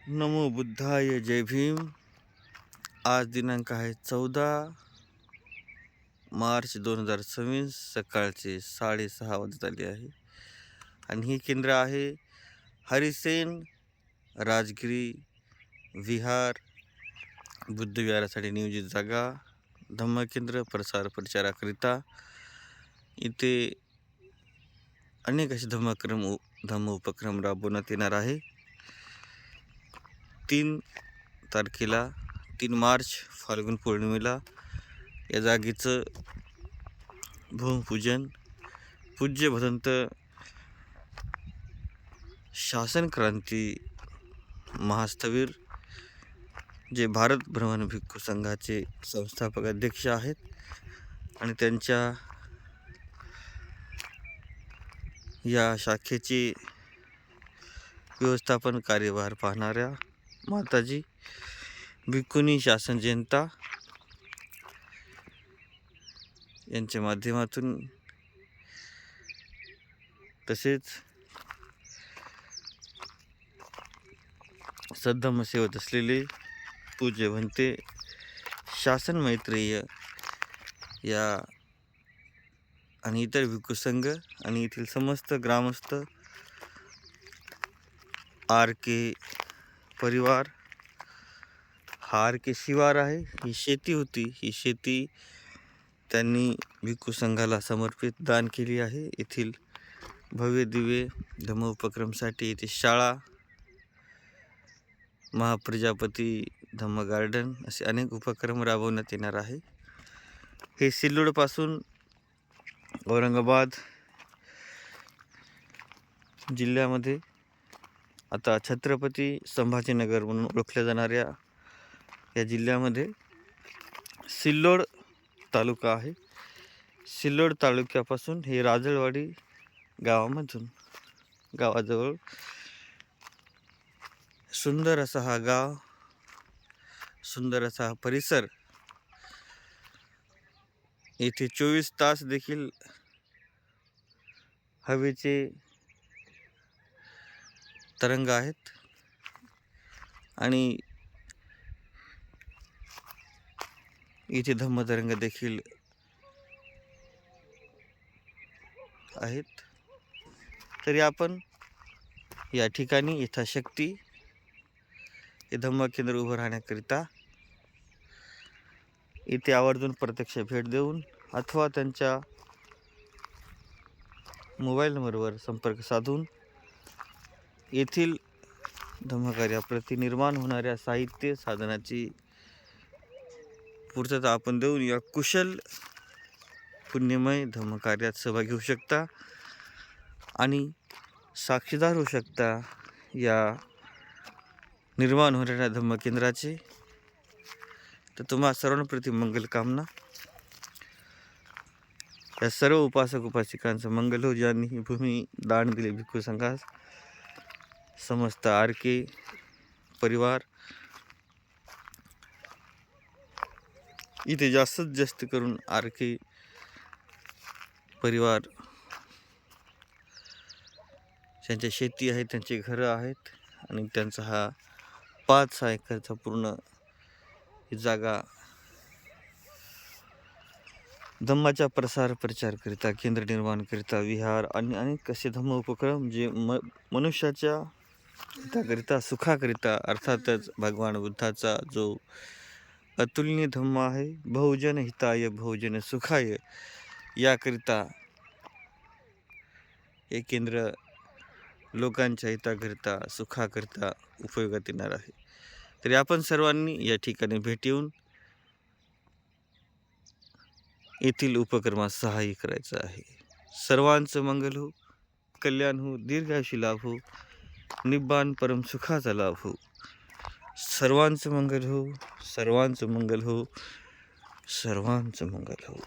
नमो बुद्धाय, जय भीम. आज दिनांक आहे 14 मार्च 2026. सकाळचे 6:30 वाजत आले आहे आणि हे केंद्र आहे हरिसेन राजगिरी विहार बुद्धविहारासाठी नियोजित जागा, धम्मकेंद्र प्रचाराकरिता. इथे अनेक असे धम्म उपक्रम राबवण्यात येणार आहे. 3 मार्च फाल्गुन पौर्णिमेला या जागेचं भूमिपूजन पूज्य भदंत शासन क्रांती महास्थवीर जे भारत भ्रमण भिक्खू संघाचे संस्थापक अध्यक्ष आहेत आणि त्यांच्या या शाखेचे व्यवस्थापन कार्यभार पाहणाऱ्या माताजी भिक्खुनी शासन जनता यांच्या माध्यमातून, तसेच सद्धम्म सेवत असलेले पूज्य भंते शासन मैत्रेय या आणि इतर भिक्खू संघ आणि येथील समस्त ग्रामस्थ, आर के परिवार. हा आर के शिवार आहे. ही शेती होती. ही शेती त्यांनी भिक्खू संघाला समर्पित दान केली आहे. येथील भव्य दिव्य धम्म उपक्रमसाठी येथे शाळा, महाप्रजापती धम्म गार्डन असे अनेक उपक्रम राबवण्यात येणार आहे. हे सिल्लोडपासून औरंगाबाद जिल्ह्यामध्ये आता छत्रपती संभाजीनगर म्हणून ओळखल्या जाणाऱ्या या जिल्ह्यामध्ये सिल्लोड तालुका आहे. सिल्लोड तालुक्यापासून हे राजळवाडी गावाजवळ सुंदर असा हा गाव, सुंदर असा हा परिसर. येथे 24 तास देखील हवेचे तरंग आहेत आणि इथे धम्मतरंग देखील आहेत. तरी आपण या ठिकाणी यथाशक्ती हे धम्म केंद्र उभं राहण्याकरिता इथे आवर्जून प्रत्यक्ष भेट देऊन अथवा त्यांच्या मोबाईल नंबरवर संपर्क साधून येथील धम्मकार्याप्रती निर्माण होणाऱ्या साहित्य साधनाची पूर्तता आपण देऊन या कुशल पुण्यमय धम्मकार्यात सहभागी होऊ शकता आणि साक्षीदार होऊ शकता या निर्माण होणाऱ्या धम्मकेंद्राचे. तर तुम्हा सर्वांप्रती मंगलकामना. या सर्व उपासक उपासिकांचं मंगल हो, ज्यांनी ही भूमी दान दिली भिक्खू संघास. समस्त आर के परिवार इथे जास्तीत जास्त करून आर के परिवार त्यांच्या शेती आहे, त्यांचे घरं आहेत आणि त्यांचा हा 5-6 एकरचा पूर्ण ही जागा धम्माच्या प्रचारकरिता, केंद्र निर्माणकरिता, विहार आणि अनेक असे धम्म उपक्रम जे मनुष्याच्या हिताकरिता, सुखाकरिता, अर्थातच भगवान बुद्धाचा जो अतुलनीय धम्म आहे, बहुजन हिताय बहुजन सुखाय, याकरिता हे केंद्र लोकांच्या हिताकरिता, सुखाकरिता उपयोगात येणार आहे. तरी आपण सर्वांनी या ठिकाणी भेट येऊन येथील उपक्रमात सहाय्य करायचं आहे. सर्वांचं मंगल हो, कल्याण हो, दीर्घायुष्य लाभ हो, निब्बान परम सुखाचा लाभ हो. सर्वांचं मंगल हो, सर्वांचं मंगल हो, सर्वांचं मंगल हो.